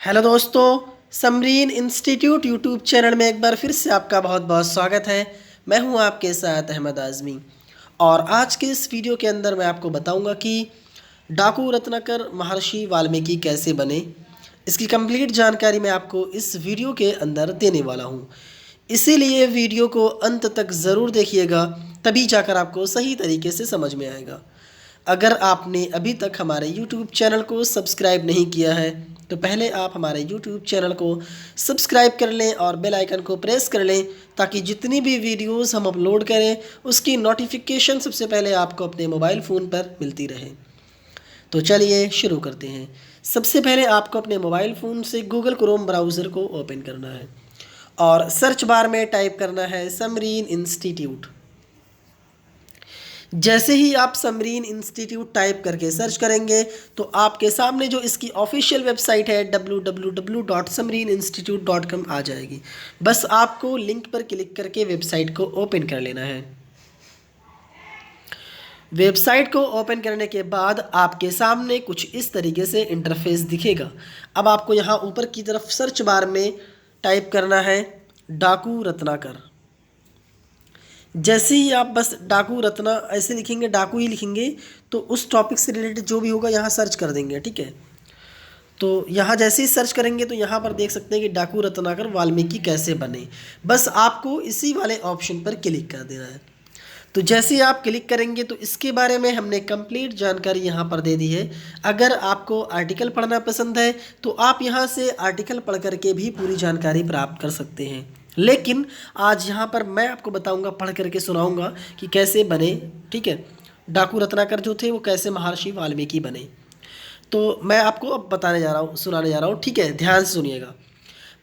Hello दोस्तों, Samreen institute YouTube channel में एक बार फिर से आपका बहुत बहुत स्वागत है। मैं हूं आपके साथ अहमद आज़मी और आज के इस वीडियो के अंदर मैं आपको बताऊंगा कि डाकू रत्नाकर महर्षि वाल्मीकि कैसे बने। इसकी कंप्लीट जानकारी मैं आपको इस वीडियो के अंदर देने वाला हूं, इसीलिए वीडियो को अंत तक ज़रूर देखिएगा, तभी जाकर आपको सही तरीके से समझ में आएगा। अगर आपने अभी तक हमारे YouTube चैनल को सब्सक्राइब नहीं किया है तो पहले आप हमारे YouTube चैनल को सब्सक्राइब कर लें और बेल आइकन को प्रेस कर लें, ताकि जितनी भी वीडियोस हम अपलोड करें उसकी नोटिफिकेशन सबसे पहले आपको अपने मोबाइल फ़ोन पर मिलती रहे। तो चलिए शुरू करते हैं। सबसे पहले आपको अपने मोबाइल फ़ोन से गूगल क्रोम ब्राउज़र को ओपन करना है और सर्च बार में टाइप करना है समरीन इंस्टीट्यूट। जैसे ही आप समरीन इंस्टीट्यूट टाइप करके सर्च करेंगे तो आपके सामने जो इसकी ऑफिशियल वेबसाइट है www.samreeninstitute.com आ जाएगी। बस आपको लिंक पर क्लिक करके वेबसाइट को ओपन कर लेना है। वेबसाइट को ओपन करने के बाद आपके सामने कुछ इस तरीके से इंटरफेस दिखेगा। अब आपको यहाँ ऊपर की तरफ सर्च बार में टाइप करना है डाकू रत्नाकर। जैसे ही आप बस डाकू रत्ना ऐसे लिखेंगे, डाकू ही लिखेंगे, तो उस टॉपिक से रिलेटेड जो भी होगा यहाँ सर्च कर देंगे। ठीक है, तो यहाँ जैसे ही सर्च करेंगे तो यहाँ पर देख सकते हैं कि डाकू रत्नाकर वाल्मीकि कैसे बने। बस आपको इसी वाले ऑप्शन पर क्लिक कर देना है। तो जैसे ही आप क्लिक करेंगे तो इसके बारे में हमने कंप्लीट जानकारी यहाँ पर दे दी है। अगर आपको आर्टिकल पढ़ना पसंद है तो आप यहाँ से आर्टिकल पढ़ करके भी पूरी जानकारी प्राप्त कर सकते हैं, लेकिन आज यहाँ पर मैं आपको बताऊँगा, पढ़ करके सुनाऊँगा कि कैसे बने। ठीक है, डाकू रत्नाकर जो थे वो कैसे महर्षि वाल्मीकि बने। तो मैं आपको अब बताने जा रहा हूँ, सुनाने जा रहा हूँ। ठीक है, ध्यान से सुनिएगा।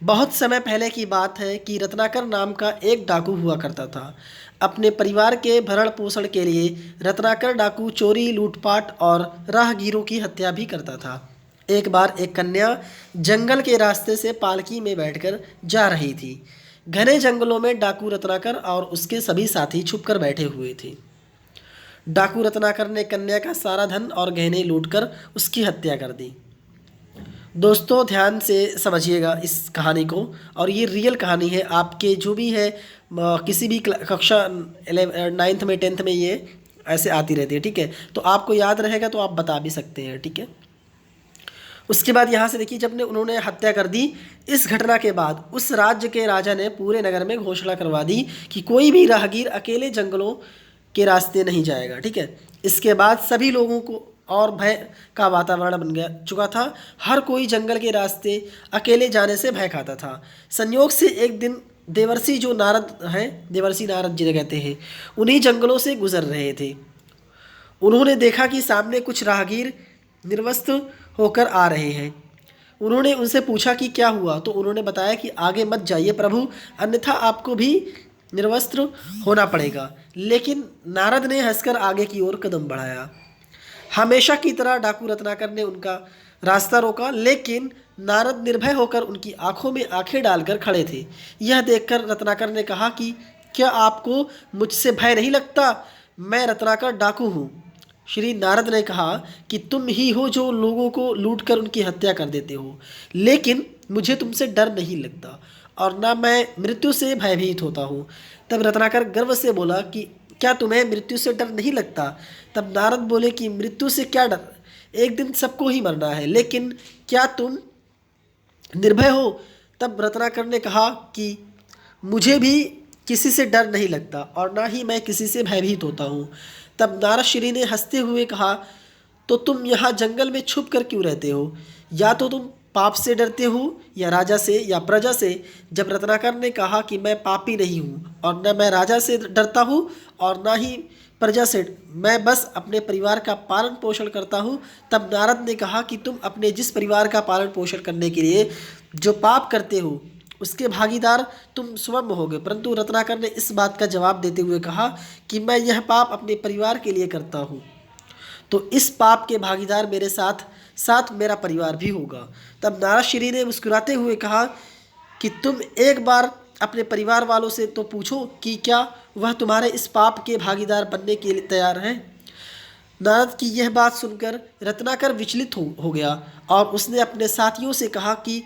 बहुत समय पहले की बात है कि रत्नाकर नाम का एक डाकू हुआ करता था। अपने परिवार के भरण पोषण के लिए रत्नाकर डाकू चोरी, लूटपाट और राहगीरों की हत्या भी करता था। एक बार एक कन्या जंगल के रास्ते से पालकी में बैठकर जा रही थी। घने जंगलों में डाकू रत्नाकर और उसके सभी साथी छुपकर बैठे हुए थे। डाकू रत्नाकर ने कन्या का सारा धन और गहने लूटकर उसकी हत्या कर दी। दोस्तों ध्यान से समझिएगा इस कहानी को, और ये रियल कहानी है। आपके जो भी है किसी भी कक्षा 9th में 10th में ये ऐसे आती रहती है। ठीक है, तो आपको याद रहेगा तो आप बता भी सकते हैं। ठीक है, उसके बाद यहाँ से देखिए, जब ने उन्होंने हत्या कर दी, इस घटना के बाद उस राज्य के राजा ने पूरे नगर में घोषणा करवा दी कि कोई भी राहगीर अकेले जंगलों के रास्ते नहीं जाएगा। ठीक है, इसके बाद सभी लोगों को और भय का वातावरण बन गया चुका था। हर कोई जंगल के रास्ते अकेले जाने से भय खाता था। संयोग से एक दिन देवर्षि, जो नारद हैं, देवर्षि नारद जिन्हें कहते हैं, उन्हीं जंगलों से गुजर रहे थे। उन्होंने देखा कि सामने कुछ राहगीर निर्वस्त्र होकर आ रहे हैं। उन्होंने उनसे पूछा कि क्या हुआ, तो उन्होंने बताया कि आगे मत जाइए प्रभु, अन्यथा आपको भी निर्वस्त्र होना पड़ेगा। लेकिन नारद ने हंसकर आगे की ओर कदम बढ़ाया। हमेशा की तरह डाकू रत्नाकर ने उनका रास्ता रोका, लेकिन नारद निर्भय होकर उनकी आंखों में आंखें डालकर खड़े थे। यह देखकर रत्नाकर ने कहा कि क्या आपको मुझसे भय नहीं लगता? मैं रत्नाकर डाकू हूँ। श्री नारद ने कहा कि तुम ही हो जो लोगों को लूटकर उनकी हत्या कर देते हो, लेकिन मुझे तुमसे डर नहीं लगता और ना मैं मृत्यु से भयभीत होता हूँ। तब रत्नाकर गर्व से बोला कि क्या तुम्हें मृत्यु से डर नहीं लगता? तब नारद बोले कि मृत्यु से क्या डर, एक दिन सबको ही मरना है, लेकिन क्या तुम निर्भय हो? तब रत्नाकर ने कहा कि मुझे भी किसी से डर नहीं लगता और ना ही मैं किसी से भयभीत होता हूँ। तब नारद श्री ने हंसते हुए कहा, तो तुम यहाँ जंगल में छुप कर क्यों रहते हो? या तो तुम पाप से डरते हो या राजा से या प्रजा से। जब रत्नाकर ने कहा कि मैं पापी नहीं हूँ और न मैं राजा से डरता हूँ और ना ही प्रजा से, मैं बस अपने परिवार का पालन पोषण करता हूँ। तब नारद ने कहा कि तुम अपने जिस परिवार का पालन पोषण करने के लिए जो पाप करते हो उसके भागीदार तुम स्वयं होगे। परंतु रत्नाकर ने इस बात का जवाब देते हुए कहा कि मैं यह पाप अपने परिवार के लिए करता हूँ, तो इस पाप के भागीदार मेरे साथ साथ मेरा परिवार भी होगा। तब नारद श्री ने मुस्कुराते हुए कहा कि तुम एक बार अपने परिवार वालों से तो पूछो कि क्या वह तुम्हारे इस पाप के भागीदार बनने के लिए तैयार हैं। नारद की यह बात सुनकर रत्नाकर विचलित हो गया और उसने अपने साथियों से कहा कि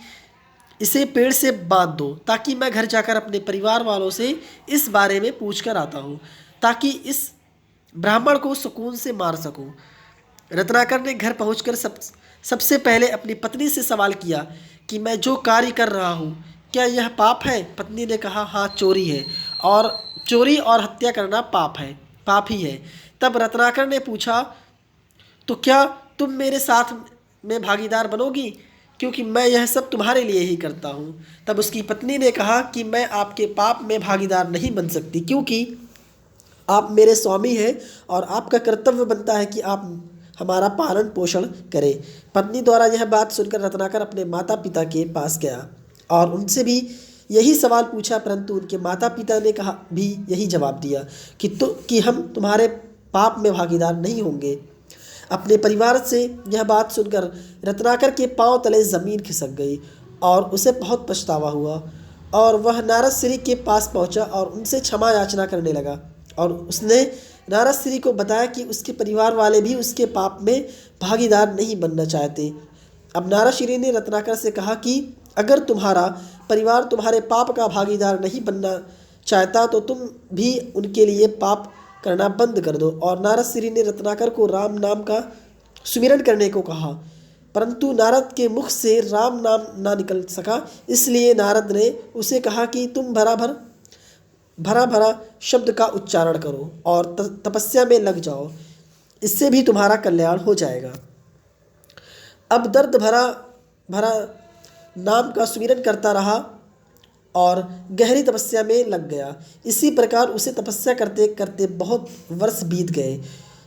इसे पेड़ से बांध दो ताकि मैं घर जाकर अपने परिवार वालों से इस बारे में पूछ कर आता हूँ, ताकि इस ब्राह्मण को सुकून से मार सकूं। रत्नाकर ने घर पहुंचकर सबसे पहले अपनी पत्नी से सवाल किया कि मैं जो कार्य कर रहा हूँ क्या यह पाप है। पत्नी ने कहा, हाँ, चोरी है, और चोरी और हत्या करना पाप ही है। तब रत्नाकर ने पूछा, तो क्या तुम मेरे साथ में भागीदार बनोगी, क्योंकि मैं यह सब तुम्हारे लिए ही करता हूँ। तब उसकी पत्नी ने कहा कि मैं आपके पाप में भागीदार नहीं बन सकती, क्योंकि आप मेरे स्वामी हैं और आपका कर्तव्य बनता है कि आप हमारा पालन पोषण करें। पत्नी द्वारा यह बात सुनकर रत्नाकर अपने माता पिता के पास गया और उनसे भी यही सवाल पूछा, परंतु उनके माता पिता ने कहा भी यही जवाब दिया कि हम तुम्हारे पाप में भागीदार नहीं होंगे। अपने परिवार से यह बात सुनकर रत्नाकर के पांव तले ज़मीन खिसक गई और उसे बहुत पछतावा हुआ और वह नारद श्री के पास पहुंचा और उनसे क्षमा याचना करने लगा। और उसने नारद श्री को बताया कि उसके परिवार वाले भी उसके पाप में भागीदार नहीं बनना चाहते। अब नारद श्री ने रत्नाकर से कहा कि अगर तुम्हारा परिवार तुम्हारे पाप का भागीदार नहीं बनना चाहता तो तुम भी उनके लिए पाप करना बंद कर दो। और नारद श्री ने रत्नाकर को राम नाम का सुमिरन करने को कहा, परंतु नारद के मुख से राम नाम ना निकल सका। इसलिए नारद ने उसे कहा कि तुम भरा भरा शब्द का उच्चारण करो और तपस्या में लग जाओ, इससे भी तुम्हारा कल्याण हो जाएगा। अब दर्द भरा नाम का सुमिरन करता रहा और गहरी तपस्या में लग गया। इसी प्रकार उसे तपस्या करते करते बहुत वर्ष बीत गए,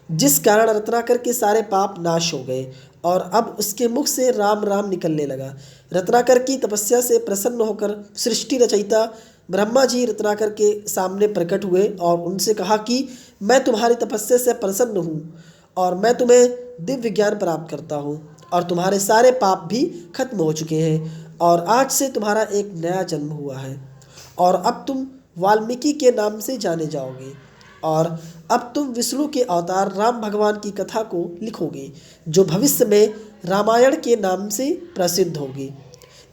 जिस कारण रत्नाकर के सारे पाप नाश हो गए और अब उसके मुख से राम राम निकलने लगा। रत्नाकर की तपस्या से प्रसन्न होकर सृष्टि रचयिता ब्रह्मा जी रत्नाकर के सामने प्रकट हुए और उनसे कहा कि मैं तुम्हारी तपस्या से प्रसन्न हूँ और मैं तुम्हें दिव्य ज्ञान प्राप्त करता हूँ और तुम्हारे सारे पाप भी खत्म हो चुके हैं और आज से तुम्हारा एक नया जन्म हुआ है और अब तुम वाल्मीकि के नाम से जाने जाओगे और अब तुम विष्णु के अवतार राम भगवान की कथा को लिखोगे, जो भविष्य में रामायण के नाम से प्रसिद्ध होगी।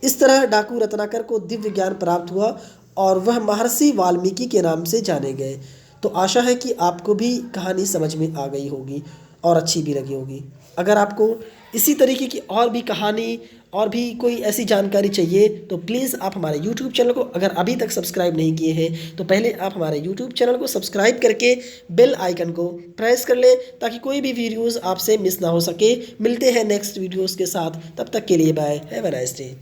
इस तरह डाकू रत्नाकर को दिव्य ज्ञान प्राप्त हुआ और वह महर्षि वाल्मीकि के नाम से जाने गए। तो आशा है कि आपको भी कहानी समझ में आ गई होगी और अच्छी भी लगी होगी। अगर आपको इसी तरीके की और भी कहानी और भी कोई ऐसी जानकारी चाहिए तो प्लीज़ आप हमारे YouTube चैनल को अगर अभी तक सब्सक्राइब नहीं किए हैं तो पहले आप हमारे YouTube चैनल को सब्सक्राइब करके बेल आइकन को प्रेस कर लें ताकि कोई भी वीडियोज़ आपसे मिस ना हो सके। मिलते हैं नेक्स्ट वीडियोज़ के साथ, तब तक के लिए bye, have a nice day.